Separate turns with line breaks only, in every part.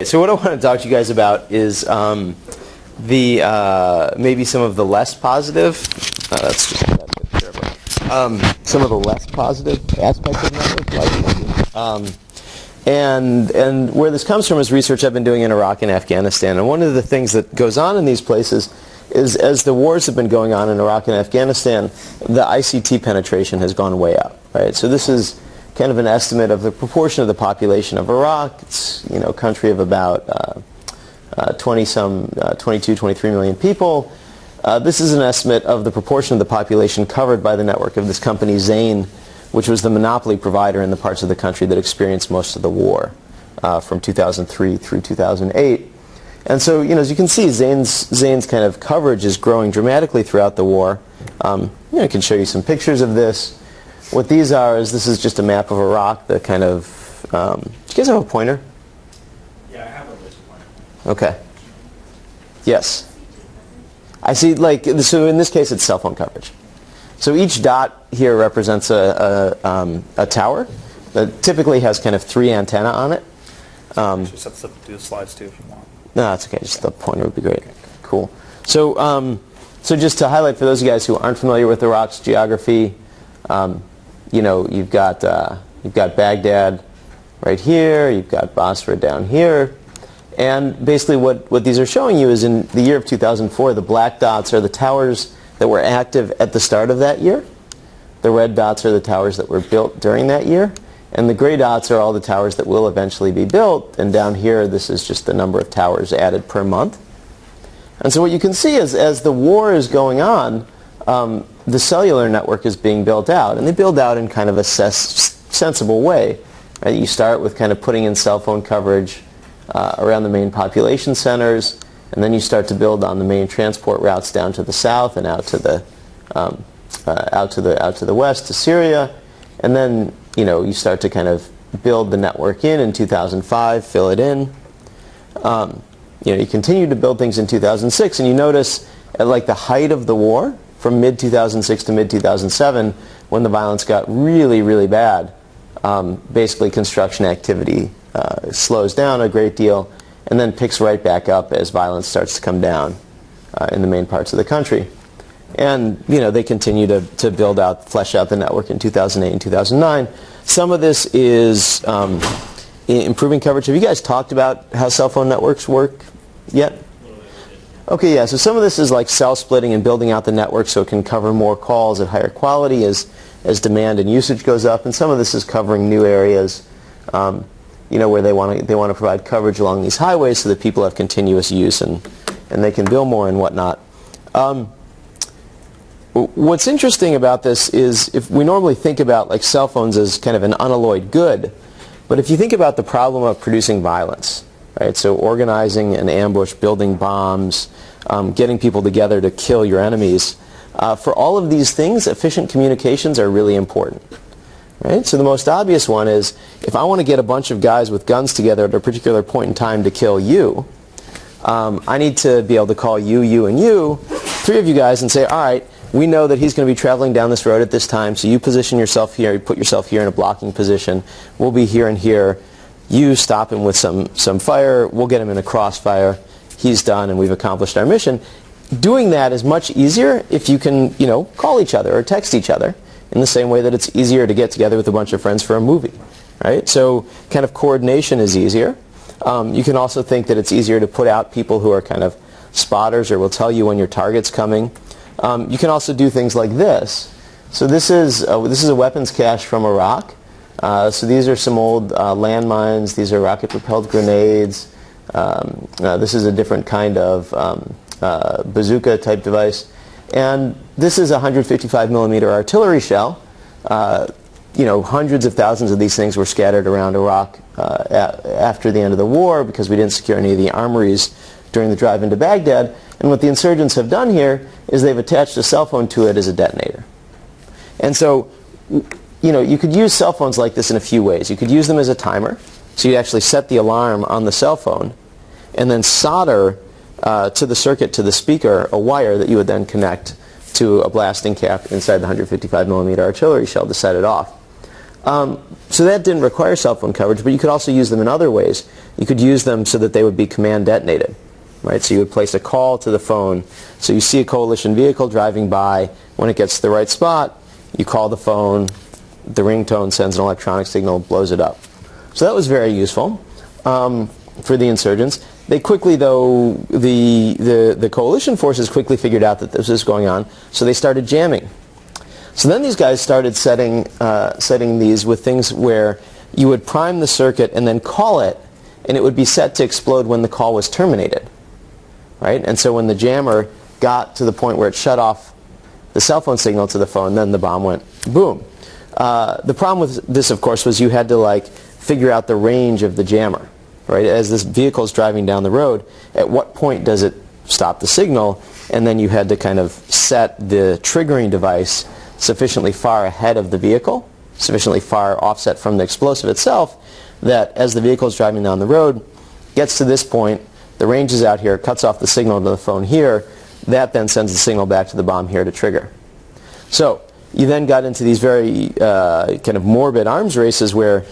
So what I want to talk to you guys about is maybe some of the less positive. Some of the less positive aspects of network, and where this comes from is research I've been doing in Iraq and Afghanistan. And one of the things that goes on in these places is, as the wars have been going on in Iraq and Afghanistan, the ICT penetration has gone way up. Right. So this is kind of an estimate of the proportion of the population of Iraq. It's a country of about 22, 23 million people. This is an estimate of the proportion of the population covered by the network of this company Zain, which was the monopoly provider in the parts of the country that experienced most of the war from 2003 through 2008. And so, as you can see, Zain's kind of coverage is growing dramatically throughout the war. I can show you some pictures of this. What these are is, this is just a map of Iraq, the kind of, do you guys have a pointer?
Yeah, I have a list pointer.
Okay. Yes. I see, so in this case it's cell phone coverage. So each dot here represents a tower that typically has kind of 3 antennae on it.
Just do the slides too if you want.
No, that's okay. Just the pointer would be great. Okay. Cool. So, so just to highlight for those of you guys who aren't familiar with Iraq's geography, you've got Baghdad right here, you've got Basra down here, and basically what these are showing you is, in the year of 2004, the black dots are the towers that were active at the start of that year. The red dots are the towers that were built during that year, and the gray dots are all the towers that will eventually be built, and down here this is just the number of towers added per month. And so what you can see is, as the war is going on, the cellular network is being built out, and they build out in kind of a sensible way. Right? You start with kind of putting in cell phone coverage around the main population centers, and then you start to build on the main transport routes down to the south and out to the west to Syria, and then you start to kind of build the network in 2005, fill it in. You continue to build things in 2006, and you notice at the height of the war, from mid-2006 to mid-2007, when the violence got really, really bad, basically construction activity slows down a great deal and then picks right back up as violence starts to come down in the main parts of the country. And they continue to build out, flesh out the network in 2008 and 2009. Some of this is improving coverage. Have you guys talked about how cell phone networks work yet? Okay, yeah, so some of this is like cell splitting and building out the network so it can cover more calls at higher quality as demand and usage goes up, and some of this is covering new areas, where they want to provide coverage along these highways so that people have continuous use and they can bill more and whatnot. What's interesting about this is, if we normally think about cell phones as kind of an unalloyed good, but if you think about the problem of producing violence, right? So organizing an ambush, building bombs, getting people together to kill your enemies. For all of these things, efficient communications are really important. Right? So the most obvious one is, if I want to get a bunch of guys with guns together at a particular point in time to kill you, I need to be able to call you, you, and you, 3 of you guys, and say, all right, we know that he's going to be traveling down this road at this time, so you position yourself here, you put yourself here in a blocking position, we'll be here and here. You stop him with some fire, we'll get him in a crossfire, he's done, and we've accomplished our mission. Doing that is much easier if you can, call each other or text each other, in the same way that it's easier to get together with a bunch of friends for a movie, right? So kind of coordination is easier. You can also think that it's easier to put out people who are kind of spotters or will tell you when your target's coming. You can also do things like this. So this is a weapons cache from Iraq. So these are some old landmines. These are rocket-propelled grenades. This is a different kind of bazooka-type device. And this is a 155 millimeter artillery shell. Hundreds of thousands of these things were scattered around Iraq after the end of the war because we didn't secure any of the armories during the drive into Baghdad. And what the insurgents have done here is they've attached a cell phone to it as a detonator. And so you could use cell phones like this in a few ways. You could use them as a timer, so you actually set the alarm on the cell phone, and then solder to the circuit, to the speaker, a wire that you would then connect to a blasting cap inside the 155 millimeter artillery shell to set it off. So that didn't require cell phone coverage, but you could also use them in other ways. You could use them so that they would be command detonated. Right? So you would place a call to the phone. So you see a coalition vehicle driving by. When it gets to the right spot, you call the phone. The ringtone sends an electronic signal, blows it up. So that was very useful for the insurgents. They quickly, though, the coalition forces quickly figured out that this was going on, so they started jamming. So then these guys started setting these with things where you would prime the circuit and then call it, and it would be set to explode when the call was terminated. Right? And so when the jammer got to the point where it shut off the cell phone signal to the phone, then the bomb went boom. The problem with this, of course, was you had to figure out the range of the jammer. Right? As this vehicle is driving down the road, at what point does it stop the signal? And then you had to kind of set the triggering device sufficiently far ahead of the vehicle, sufficiently far offset from the explosive itself, that as the vehicle is driving down the road, gets to this point, the range is out here, cuts off the signal to the phone here, that then sends the signal back to the bomb here to trigger. So you then got into these very kind of morbid arms races where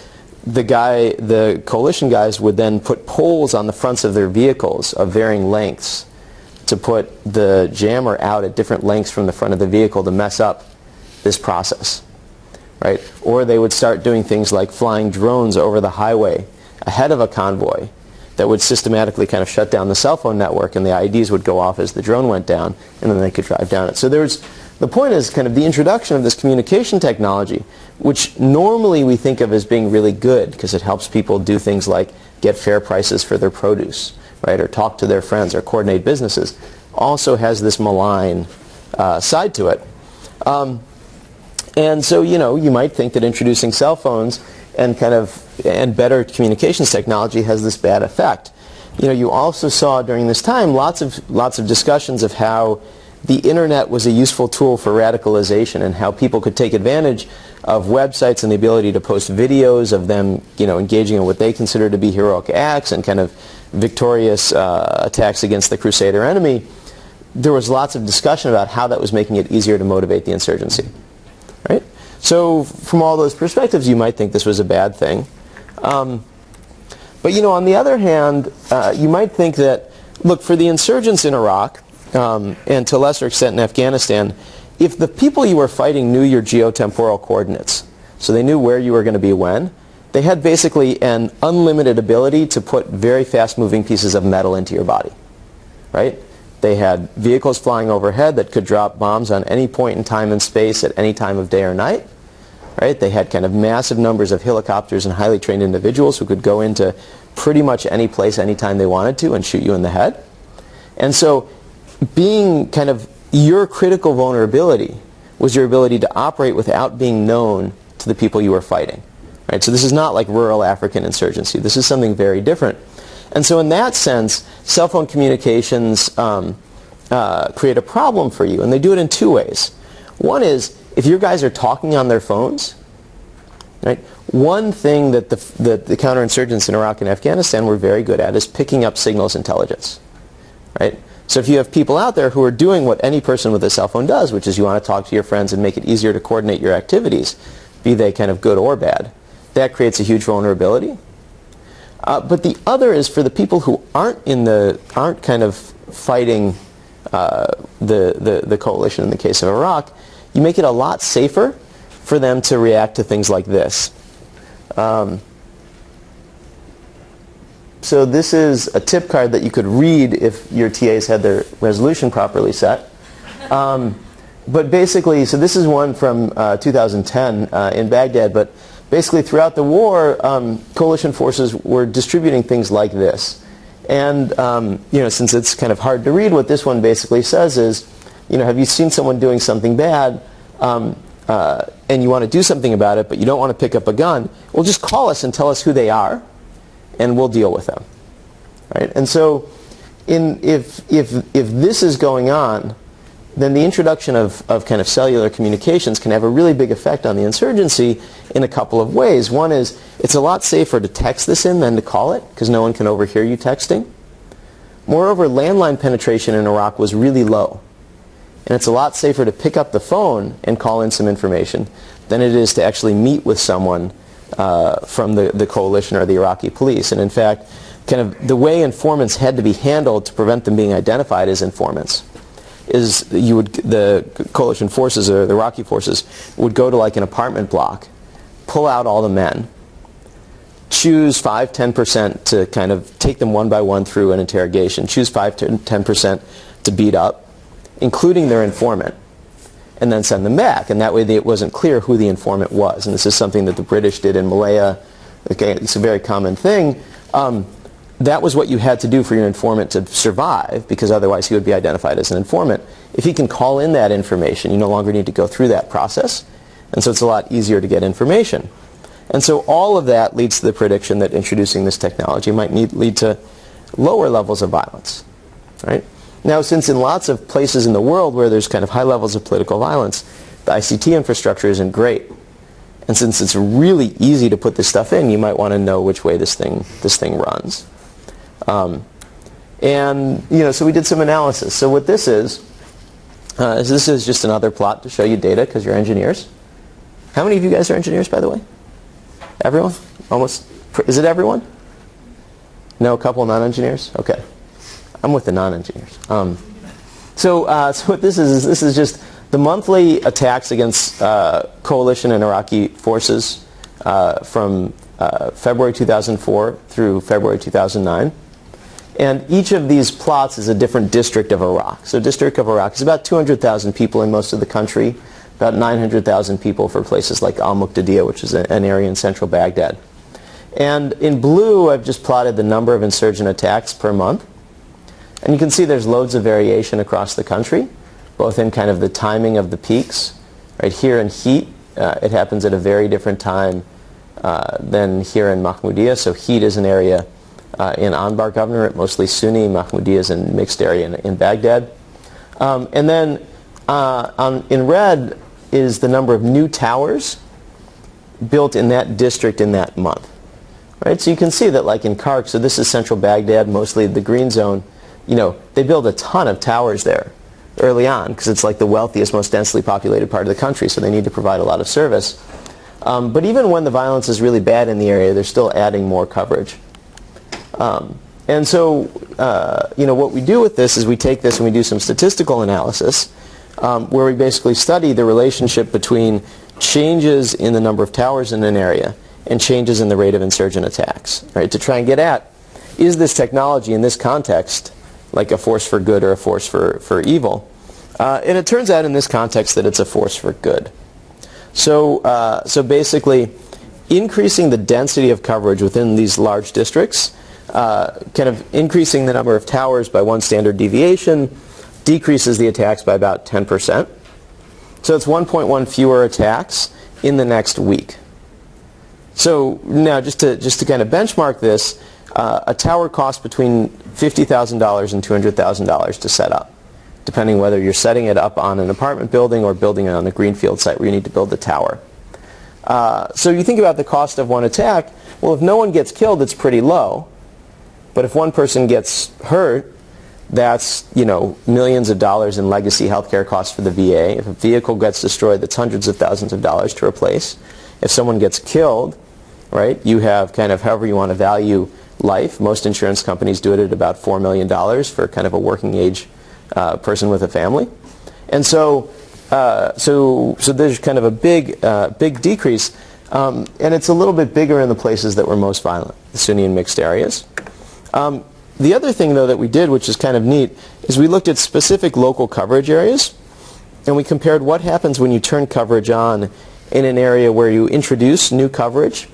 the coalition guys would then put poles on the fronts of their vehicles of varying lengths to put the jammer out at different lengths from the front of the vehicle to mess up this process. Right? Or they would start doing things like flying drones over the highway ahead of a convoy that would systematically kind of shut down the cell phone network, and the IEDs would go off as the drone went down, and then they could drive down it. So the point is kind of the introduction of this communication technology, which normally we think of as being really good because it helps people do things like get fair prices for their produce, right, or talk to their friends or coordinate businesses, also has this malign side to it. And so, you might think that introducing cell phones and better communications technology has this bad effect. You also saw during this time lots of discussions of how the internet was a useful tool for radicalization and how people could take advantage of websites and the ability to post videos of them, engaging in what they consider to be heroic acts and kind of victorious attacks against the crusader enemy. There was lots of discussion about how that was making it easier to motivate the insurgency. Right? So from all those perspectives, you might think this was a bad thing. But on the other hand, you might think that, look, for the insurgents in Iraq, and to a lesser extent in Afghanistan, if the people you were fighting knew your geotemporal coordinates, so they knew where you were going to be when, they had basically an unlimited ability to put very fast-moving pieces of metal into your body. Right? They had vehicles flying overhead that could drop bombs on any point in time and space at any time of day or night. Right? They had kind of massive numbers of helicopters and highly trained individuals who could go into pretty much any place anytime they wanted to and shoot you in the head. And so being kind of your critical vulnerability was your ability to operate without being known to the people you were fighting. Right? So this is not like rural African insurgency. This is something very different. And so in that sense, cell phone communications create a problem for you, and they do it in two ways. One is, if your guys are talking on their phones, right, one thing that the counterinsurgents in Iraq and Afghanistan were very good at is picking up signals intelligence. Right? So if you have people out there who are doing what any person with a cell phone does, which is you want to talk to your friends and make it easier to coordinate your activities, be they kind of good or bad, that creates a huge vulnerability. But the other is for the people who aren't kind of fighting the coalition in the case of Iraq, you make it a lot safer for them to react to things like this. So this is a tip card that you could read if your TAs had their resolution properly set. But basically, so this is one from 2010 in Baghdad, but basically throughout the war, coalition forces were distributing things like this. And since it's kind of hard to read, what this one basically says is, have you seen someone doing something bad and you want to do something about it, but you don't want to pick up a gun? Well, just call us and tell us who they are, and we'll deal with them. Right? And so if this is going on, then the introduction of kind of cellular communications can have a really big effect on the insurgency in a couple of ways. One is, it's a lot safer to text this in than to call it, because no one can overhear you texting. Moreover, landline penetration in Iraq was really low. And it's a lot safer to pick up the phone and call in some information than it is to actually meet with someone from the coalition or the Iraqi police. And in fact, kind of the way informants had to be handled to prevent them being identified as informants is the coalition forces or the Iraqi forces would go to like an apartment block, pull out all the men, choose 5-10% to kind of take them one by one through an interrogation, choose 5-10% to beat up, including their informant, and then send them back. And that way it wasn't clear who the informant was. And this is something that the British did in Malaya. Okay, it's a very common thing. That was what you had to do for your informant to survive, because otherwise he would be identified as an informant. If he can call in that information, you no longer need to go through that process. And so it's a lot easier to get information. And so all of that leads to the prediction that introducing this technology might lead to lower levels of violence. Right? Now, since in lots of places in the world where there's kind of high levels of political violence, the ICT infrastructure isn't great. And since it's really easy to put this stuff in, you might want to know which way this thing runs. And so we did some analysis. So what this is this is just another plot to show you data because you're engineers. How many of you guys are engineers, by the way? Everyone? Almost? Is it everyone? No, a couple non-engineers? Okay. I'm with the non-engineers. So what this is just the monthly attacks against coalition and Iraqi forces from February 2004 through February 2009. And each of these plots is a different district of Iraq. So District of Iraq is about 200,000 people in most of the country, about 900,000 people for places like Al-Muqtadiyah, which is an area in central Baghdad. And in blue, I've just plotted the number of insurgent attacks per month. And you can see there's loads of variation across the country, both in kind of the timing of the peaks. Right here in Heat, it happens at a very different time than here in Mahmudiyah. So Heat is an area in Anbar Governorate, mostly Sunni. Mahmudiyah is a mixed area in Baghdad. And then in red is the number of new towers built in that district in that month. Right? So you can see that like in Kark, so this is central Baghdad, mostly the green zone, they build a ton of towers there early on because it's like the wealthiest, most densely populated part of the country, so they need to provide a lot of service. But even when the violence is really bad in the area, they're still adding more coverage. And so, what we do with this is we take this and we do some statistical analysis where we basically study the relationship between changes in the number of towers in an area and changes in the rate of insurgent attacks, right? To try and get at, is this technology in this context like a force for good or a force for evil? And it turns out in this context that it's a force for good. So basically, increasing the density of coverage within these large districts, kind of increasing the number of towers by 1 standard deviation, decreases the attacks by about 10%. So it's 1.1 fewer attacks in the next week. So now just to kind of benchmark this, a tower costs between $50,000 and $200,000 to set up, depending whether you're setting it up on an apartment building or building it on a greenfield site where you need to build the tower. So you think about the cost of one attack. Well, if no one gets killed, it's pretty low. But if one person gets hurt, that's millions of dollars in legacy healthcare costs for the VA. If a vehicle gets destroyed, that's hundreds of thousands of dollars to replace. If someone gets killed, right, you have kind of however you want to value life. Most insurance companies do it at about $4 million for kind of a working age person with a family. And so there's kind of a big decrease. And it's a little bit bigger in the places that were most violent, the Sunni and mixed areas. The other thing, though, that we did, which is kind of neat, is we looked at specific local coverage areas, and we compared what happens when you turn coverage on in an area where you introduce new coverage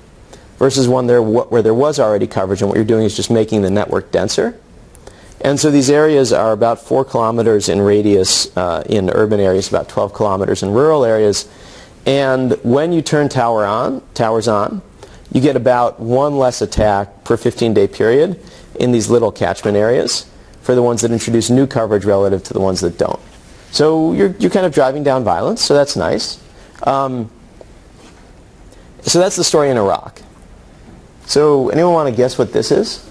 versus one where there was already coverage, and what you're doing is just making the network denser. And so these areas are about 4 kilometers in radius in urban areas, about 12 kilometers in rural areas. And when you turn towers on, you get about 1 less attack per 15-day period in these little catchment areas for the ones that introduce new coverage relative to the ones that don't. So you're kind of driving down violence, so that's nice. So that's the story in Iraq. So anyone want to guess what this is?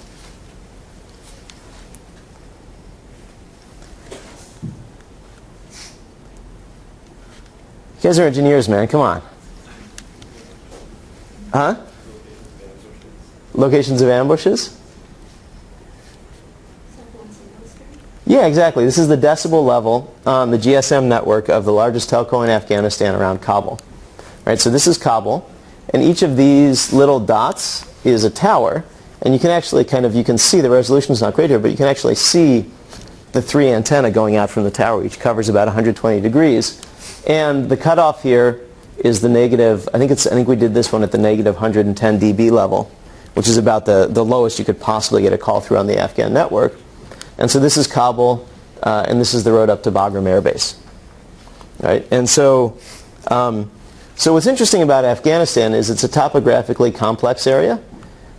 guys are engineers, man. Come on. Huh? Locations of ambushes? Yeah, exactly. This is the decibel level on the GSM network of the largest telco in Afghanistan around Kabul. Right, so this is Kabul, and each of these little dots is a tower, and you can actually you can see, the resolution is not great here, but you can actually see the 3 antennae going out from the tower. Each covers about 120 degrees. And the cutoff here is the negative, I think we did this one at the negative 110 dB level, which is about the lowest you could possibly get a call through on the Afghan network. And so this is Kabul, and this is the road up to Bagram Air Base. Right? And so what's interesting about Afghanistan is it's a topographically complex area.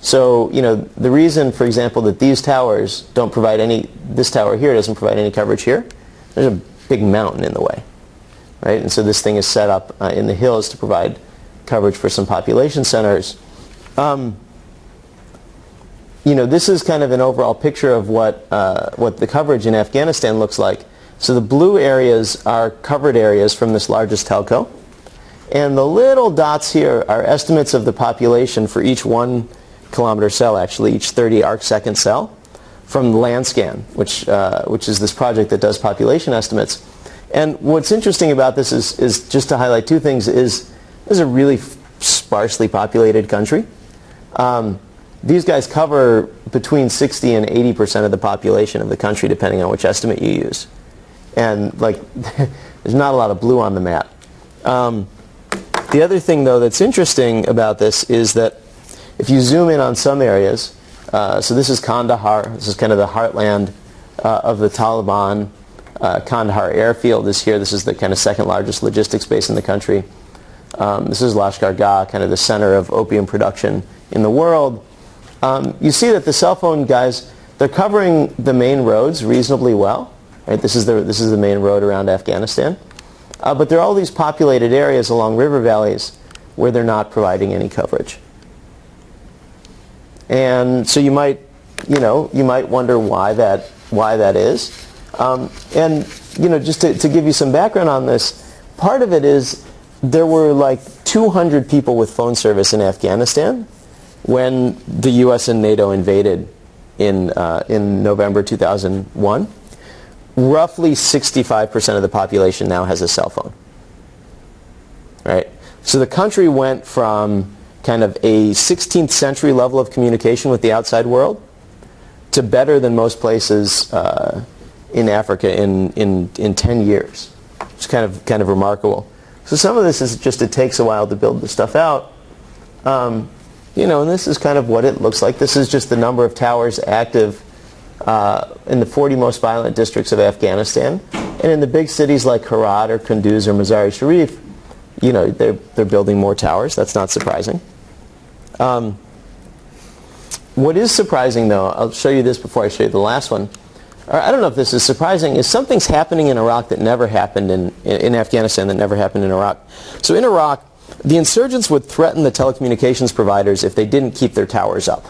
So, the reason, for example, that these towers don't provide this tower here doesn't provide any coverage here, there's a big mountain in the way. Right? And so this thing is set up in the hills to provide coverage for some population centers. This is kind of an overall picture of what the coverage in Afghanistan looks like. So the blue areas are covered areas from this largest telco. And the little dots here are estimates of the population for each 1 kilometer cell, actually, each 30 arc-second cell, from Landscan, which is this project that does population estimates. And what's interesting about this is just to highlight 2 things, is this is a really sparsely populated country. These guys cover between 60 and 80% of the population of the country, depending on which estimate you use. And there's not a lot of blue on the map. The other thing, though, that's interesting about this is that if you zoom in on some areas, so this is Kandahar, this is kind of the heartland of the Taliban. Kandahar airfield is here. This is the kind of second largest logistics base in the country. This is Lashkar Gah, kind of the center of opium production in the world. You see that the cell phone guys, they're covering the main roads reasonably well. Right? This is the main road around Afghanistan. But there are all these populated areas along river valleys where they're not providing any coverage. And so you might wonder why that is. Just to give you some background on this, part of it is there were like 200 people with phone service in Afghanistan when the U.S. and NATO invaded in November 2001. Roughly 65% of the population now has a cell phone. Right? So the country went from kind of a 16th century level of communication with the outside world to better than most places in Africa in 10 years. It's kind of remarkable. So some of this is just, it takes a while to build the stuff out. And this is kind of what it looks like. This is just the number of towers active in the 40 most violent districts of Afghanistan. And in the big cities like Herat or Kunduz or Mazar-i-Sharif, they're building more towers. That's not surprising. What is surprising, though, I'll show you this before I show you the last one. Or I don't know if this is surprising, is something's happening in Iraq that never happened in Afghanistan that never happened in Iraq. So in Iraq, the insurgents would threaten the telecommunications providers if they didn't keep their towers up.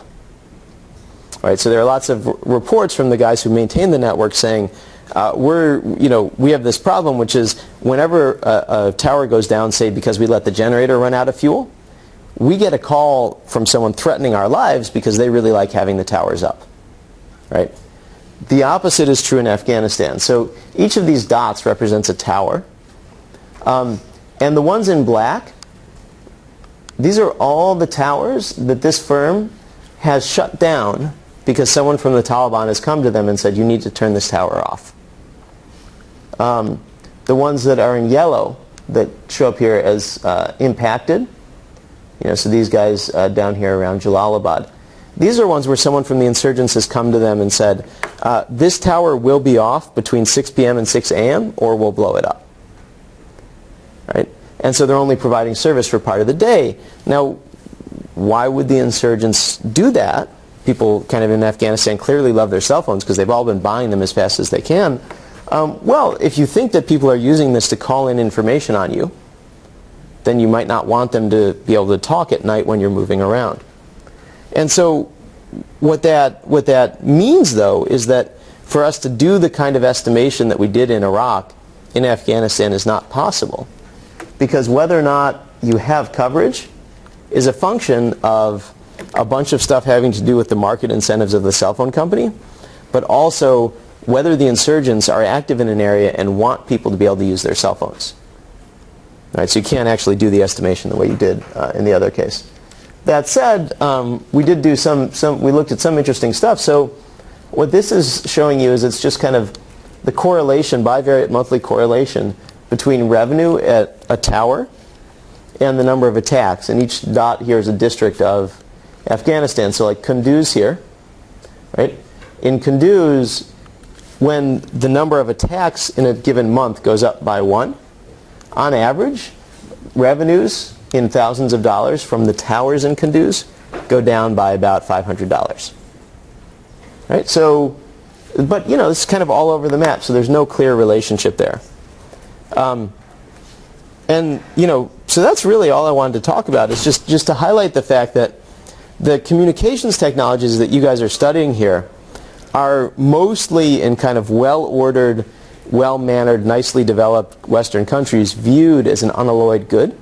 Right, so there are lots of reports from the guys who maintain the network saying, we have this problem, which is whenever a tower goes down, say because we let the generator run out of fuel, we get a call from someone threatening our lives because they really like having the towers up. Right? The opposite is true in Afghanistan. So each of these dots represents a tower. And the ones in black, these are all the towers that this firm has shut down because someone from the Taliban has come to them and said, you need to turn this tower off. The ones that are in yellow that show up here as impacted, so these guys down here around Jalalabad, these are ones where someone from the insurgents has come to them and said, this tower will be off between 6 p.m. and 6 a.m. or we'll blow it up. Right? And so they're only providing service for part of the day. Now, why would the insurgents do that? People kind of in Afghanistan clearly love their cell phones because they've all been buying them as fast as they can. Well, if you think that people are using this to call in information on you, then you might not want them to be able to talk at night when you're moving around. And so what that means, though, is that for us to do the kind of estimation that we did in Iraq, in Afghanistan is not possible. because whether or not you have coverage is a function of a bunch of stuff having to do with the market incentives of the cell phone company, but also whether the insurgents are active in an area and want people to be able to use their cell phones. Right, so you can't actually do the estimation the way you did in the other case. That said, we did do we looked at some interesting stuff. So what this is showing you is it's just kind of the correlation, bivariate monthly correlation between revenue at a tower and the number of attacks. And each dot here is a district of Afghanistan. So like Kunduz here, right? In Kunduz, when the number of attacks in a given month goes up by 1, on average, revenues in thousands of dollars from the towers in Kunduz go down by about $500. Right? So, but you know, this is kind of all over the map, so there's no clear relationship there. And you know, so that's really all I wanted to talk about, is just to highlight the fact that the communications technologies that you guys are studying here are mostly in kind of well-ordered, well-mannered, nicely developed Western countries viewed as an unalloyed good,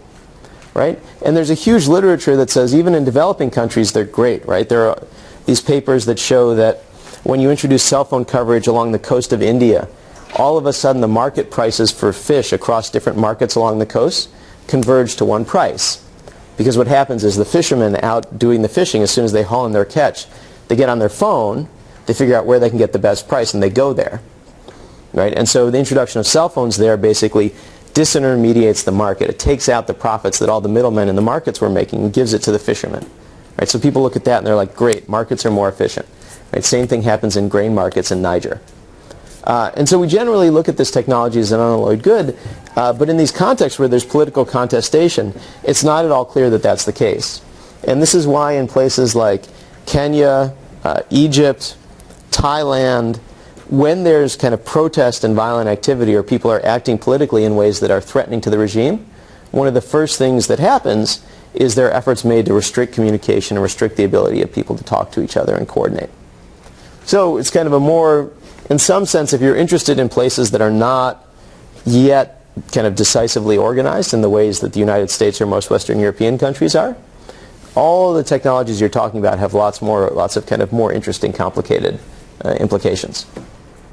right? And there's a huge literature that says even in developing countries they're great, right? There are these papers that show that when you introduce cell phone coverage along the coast of India, all of a sudden the market prices for fish across different markets along the coast converge to one price. Because what happens is the fishermen out doing the fishing, as soon as they haul in their catch, they get on their phone, they figure out where they can get the best price, and they go there. Right? And so the introduction of cell phones there basically disintermediates the market. It takes out the profits that all the middlemen in the markets were making and gives it to the fishermen. Right? So people look at that and they're like, great, markets are more efficient. Right? Same thing happens in grain markets in Niger. And so we generally look at this technology as an unalloyed good, but in these contexts where there's political contestation, it's not at all clear that that's the case. And this is why in places like Kenya, Egypt, Thailand, when there's kind of protest and violent activity, or people are acting politically in ways that are threatening to the regime, one of the first things that happens is there are efforts made to restrict communication and restrict the ability of people to talk to each other and coordinate. So it's kind of a more, in some sense, if you're interested in places that are not yet kind of decisively organized in the ways that the United States or most Western European countries are, all the technologies you're talking about have lots of kind of more interesting, complicated implications.